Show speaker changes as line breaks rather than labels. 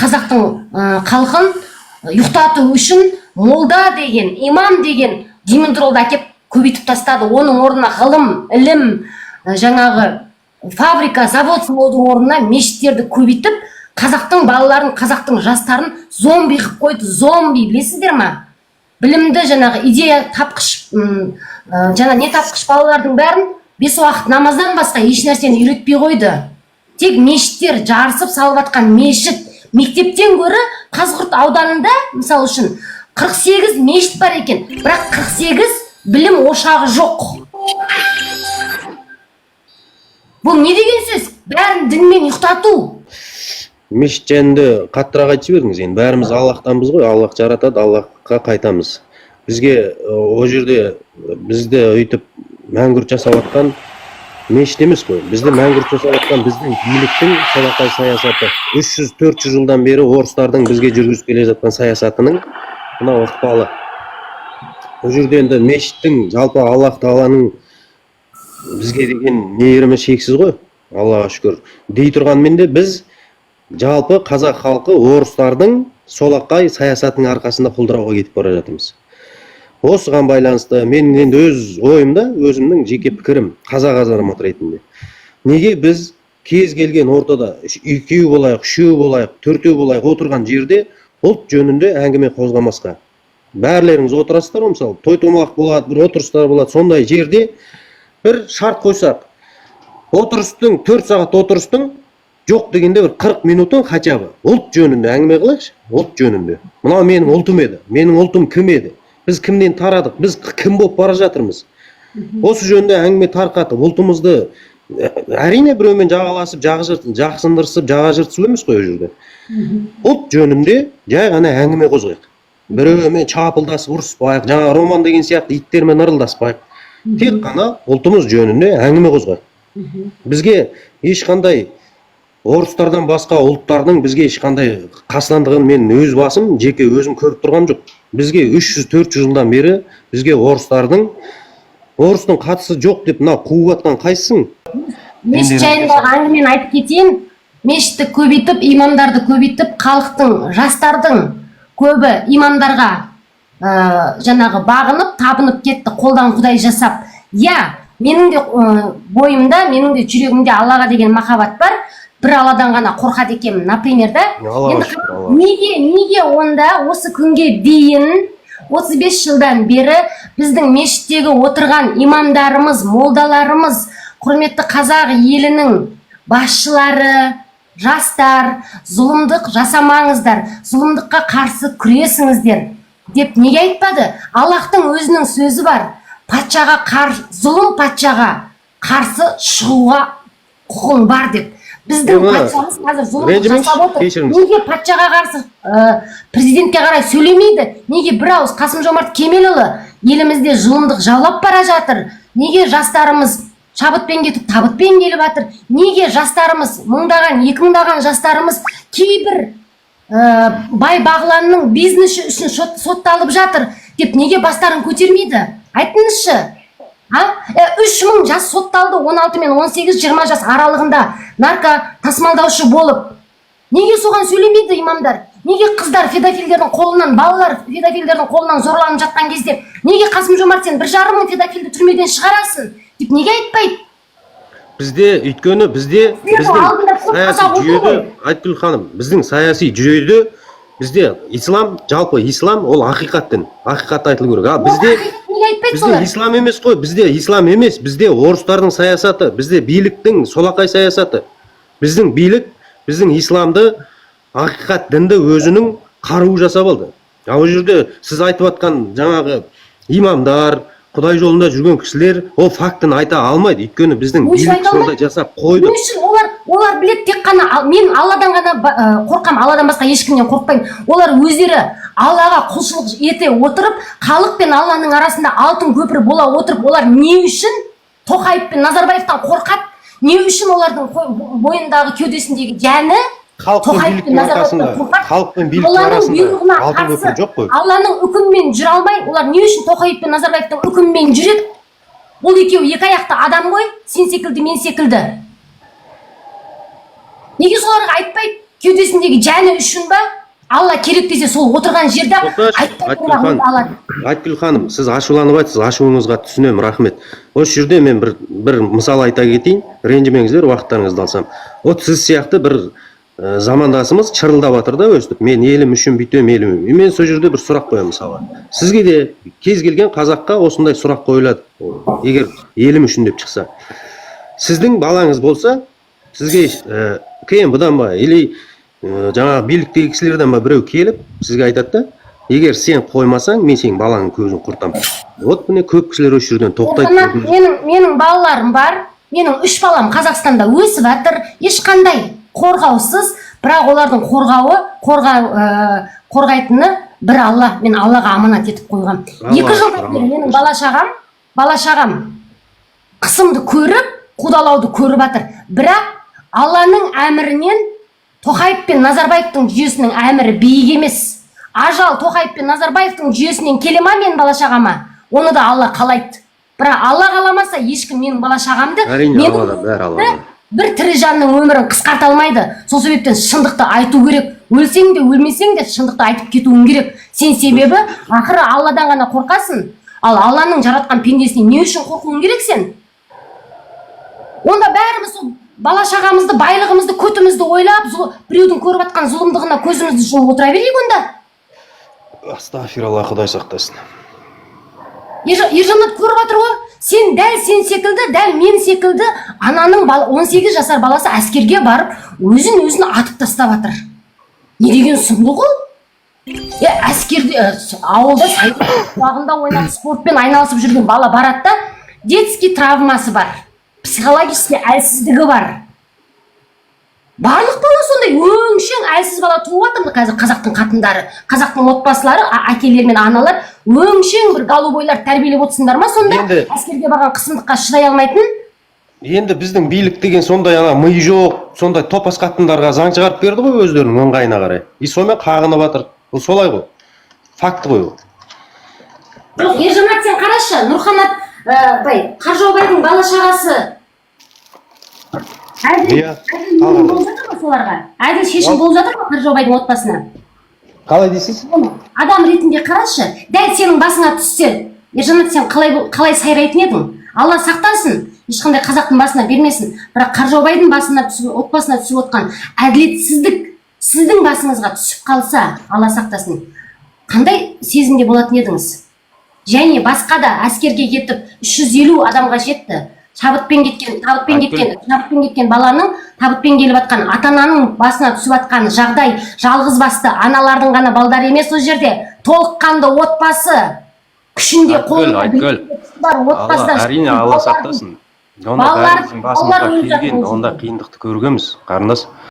қазақтың халқын ұйықтату үшін молда деген, имам деген диминдролды әкеп көбейтіп тастады. Оның орнына ғылым, ілім, жаңағы фабрика, завод салудың орнына мешіттерді көбейтіп, қазақтың балаларын, қазақтың жастарын зомби қылып қойды. Зомби, білесіздер ма? Білімді жаңағы идея тапқыш, жаңа не тапқыш балалардың бәрін 5 уақыт намаздан басқа еш нәрсені үйретпей қойды. Тек мешіттер жарысып салып жатқан мешіт. Мектептен гөрі Қазығұрт ауданында, мысалы үшін, 48 мешіт бар екен, бірақ 48 білім ошағы жоқ. Бұл не деген сөз? Бәрін дінмен ұйықтату.
Мешіт жайында қаттырақ айтып жібердіңіз. Енді бәріміз Аллахтанбыз ғой, Аллах жаратады, Аллахқа қайтамыз. Бізге о жерде бізді өйтіп мәңгүрт жасап жатқан мешіт емес қой. Бізді мәңгүрт жасап жатқан біздің биліктің солақай саясаты. 300-400 жылдан бері орыстардың бізге жүргізіп келе жатқан саясатының мынау ықпалы. О жерде енді мешіттің жалпы Аллах Тағаланың бізге деген мейірімі шексіз ғой. Аллаға шүкір. Дей тұрғанмен де біз жалпы қазақ халқы орыстардың солақай саясатының арқасында құлдырауға кетіп бара жатырмыз. Осыған байланысты мен енді өз ойымда, өзімнің жеке пікірім, қазақ азаматы ретінде. Неге біз кез келген ортада 2 болайық, 3 болайық, 4 болайық отырған жерде ұлт жөнінде әңгіме қозғамасқа? Бәрлеріңіз отырасыздар, мысалы, той-томалақ болады, бір отырыстар болады, сондай жерде бір шарт қойсақ, отырыстың 4 сағат отырыстың жоқ дегенде бір 40 минутын хотя бы ұлт жөнінде әңгіме қылайықшы, ұлт жөнінде. Мынау менің ұлтым еді, менің ұлтым кім еді? Біз кімнен тарадық? Біз кім болып бара жатырмыз? Осы жөнінде әңгіме тарқатып, ұлтымызды әрине біреумен жағаласып, жақсындырысып, жаға жыртысу емес қой о жерде. Ұлт жөнінде жай ғана әңгіме қозғайық. Біреумен чапылдасып ұрыспайық, жаңа роман деген сияқты иттермен ырылдаспайық. Тек қана ұлтымыз жөнінде әңгіме қозғайық. Бізге ешқандай орыстардан басқа ұлттардың бізге ешқандай қастандығын мен өз басым, жеке өзім көріп тұрған жоқ. Бізге 300-400 жылдан бері бізге орыстың қатысы жоқ деп мына қуып атқан қайсың?
Мешіт жайында әңгімені айтып кетейін. Мешітті көбейтіп, имамдарды көбейтіп, халықтың, жастардың көбі имамдарға жаңағы бағынып, табынып кетті, қолдан құдай жасап. Я, менің де бойымда, менің де жүрегімде Аллаға деген махаббат бар. Бір Алладан ғана қорқады екенмін, например, да? Неге онда осы күнге дейін 35 жылдан бері біздің мешіттегі отырған имамдарымыз, молдаларымыз, құрметті қазақ елінің басшылары, жастар, зұлымдық жасамаңыздар, зұлымдыққа қарсы күресіңіздер деп неге айтпады? Аллахтың өзінің сөзі бар. Зұлым патшаға қарсы шығуға құқың бар деп. Біздің патшамыз қазір зұлымдық жасап отыр. Неге патшаға қарсы президентке қарай сөйлемейді? Неге бір ауыз Қасым-Жомарт Кемелұлы елімізде зұлымдық жаулап бара жатыр? Неге жастарымыз шабытпен кетіп, табытпен келіп жатыр? Неге жастарымыз, мыңдаған, 2000-даған жастарымыз кейбір бай бағланның бизнесі үшін сотталып жатыр деп неге бастарын көтермейді? Айтыңызшы. 3000 жас сотталды, 16 мен 18-20 жас аралығында нарко тасымалдаушы болып. Неге соған сөйлемейді имамдар? Неге қыздар педофилдердің қолынан, балалар педофилдердің қолынан зорланып жатқан кезде, неге Қасым-Жомарт сен 1,5 мың педофилді түрмеден шығарасың деп неге айтпайды?
Өйткені біздің саяси жүйеде, Айтгүл ханым, біздің саяси жүйеде бізде ислам, жалпы ислам ол ақиқат дін, ақиқат айтылу керек. Бізде ислам емес қой, бізде ислам емес, бізде орыстардың саясаты, бізде биліктің солақай саясаты. Біздің билік, біздің исламды, ақиқат дінді өзінің қаруы жасап алды. Ол жерде сіз айтып атқан жаңағы имамдар, Құдай жолында жүрген кісілер ол фактін айта алмайды. Өйткені біздің билік сондай жасап қойды.
Олар білет тек қана, мен Алладан ғана қорқам, Алладан басқа ешкімнен қорқпаймын. Олар өздері Аллаға құлшылық ете отырып, халық пен Алланың арасында алтын көпір бола отырып, олар не үшін Тоқаев пен Назарбаевтан қорқады? Не үшін олардың бойындағы кеудесіндегі жаны
халықпен биліктің арасында алтын көпір жоқ қой.
Алланың үкімімен жүре алмай, олар не үшін Тоқаев пен Назарбаевтың үкімімен жүреді? Ол екеуі екі аяқты адам ғой, сен секілді, мен секілді. Неге соларға айтпайды? кеудесіндегі жаны үшін ба, Алла керек десе сол отырған жерде
Айткүл ханым, сіз ашуланып айтсыз, ашуыңызға түсінемін, рахмет. Осы жерде мен бір мысал айта кетейін, ренжімеңіздер, уақыттарыңызды алсам. Вот сіз сияқты бір замандасымыз шырылдап жатыр да өстіп, мен елім үшін бүйтем, елім. Мен сол жерде бір сұрақ қоямын мысалы. Сізге де кез келген қазаққа осындай сұрақ қойылады. Егер елім үшін деп шықса. Сіздің балаңыз болса, сізге кейін бұдан ба, или жаңағы биліктегі кісілерден ба біреу келіп, сізге айтады да, егер сен қоймасаң, мен сенің балаңның көзін құртам. Вот міне көп кісілер осы жерден тоқтайды.
Менің балаларым бар, менің 3 балам Қазақстанда өсіп жатыр, ешқандай қорғаусыз, бірақ олардың қорғайтыны бір Алла, мен Аллаға аманат етіп қойғам. 2 жылдан бері менің бала-шағам қысымды көріп, қудалауды көріп жатыр. Бірақ Алланың әмірінен Тоқаев пен Назарбаевтың жүйесінің әмірі биік емес. Ажал Тоқаев пен Назарбаевтың жүйесінен келе ма мен бала-шағама? Оны да Алла қалайды. Бірақ Алла қаламаса, ешкім менің бала-шағамды бір тірі жанның өмірін қысқарта алмайды. Сол себептен шындықты айту керек. Өлсең де, өлмесең де шындықты айтып кетуің керек. Сен себебі ақыры Алладан ғана қорқасың. Ал Алланың жаратқан пендесіне не үшін қорқуың керек сен? Онда бәріміз сол бала-шағамызды, байлығымызды, көтімізді ойлап, біреудің көріп жатқан зұлымдығына көзімізді жұмып отыра берейік онда.
Астағфиралла, Құдай сақтасын.
Ержанат көріп жатыр ғой, сен секілді, дәл мен секілді ананың 18 жасар баласы әскерге барып, өзін атып тастап жатыр. Не деген сұмдық ол? Әскерде, ауылда саябағында ойнап, спортпен айналысып жүрген бала барады да, детский травмасы бар. Психологически әлсіздігі бар. Барлық бала сондай өңшең әлсіз бала туып жатыр қазір қазақтың қатындары, қазақтың отбасылары, әкелер мен аналар өңшең бір голубойлар тәрбиелеп отырсыңдар ма сонда? Әскерге барған қысымдыққа шыдай алмайтын?
Енді біздің билік деген сондай ми жоқ, сондай топас қатындарға заң шығарып берді ғой өздерінің ыңғайына қарай. Сонымен қағынып жатыр. Бұл солай ғой. Факт ғой ол.
Жоқ, Ержанат, сен қарашы, Нұрханат Қаржаубайдың бала-шағасы әділ шешім болып жатыр ма Қаржаубайдың отбасына?
Қалай дейсіз?
Адам ретінде қарашы, дәл сенің басыңа түссе, Ержанат, сен қалай сайрайтын едің? Алла сақтасын, ешқандай қазақтың басына бермесін. Бірақ Қаржаубайдың отбасына түсіп отқан әділетсіздік сіздің басыңызға түсіп қалса, Алла сақтасын, қандай сезімде болатын едіңіз? Және басқа да әскерге кетіп 350 адамға жетті. Табытпен кеткен баланың, табытпен келіп атқан ата-ананың басына түсіп атқан жағдай, жалғыз басты аналардың ғана балдары емес ол жерде. Толыққанды отбасы, күшінде қолында бар отбасыдан.
Әрине, Алла сақтасын. Онда бәріміздің басымызға келген, онда қиындықты көргенбіз, қарындас.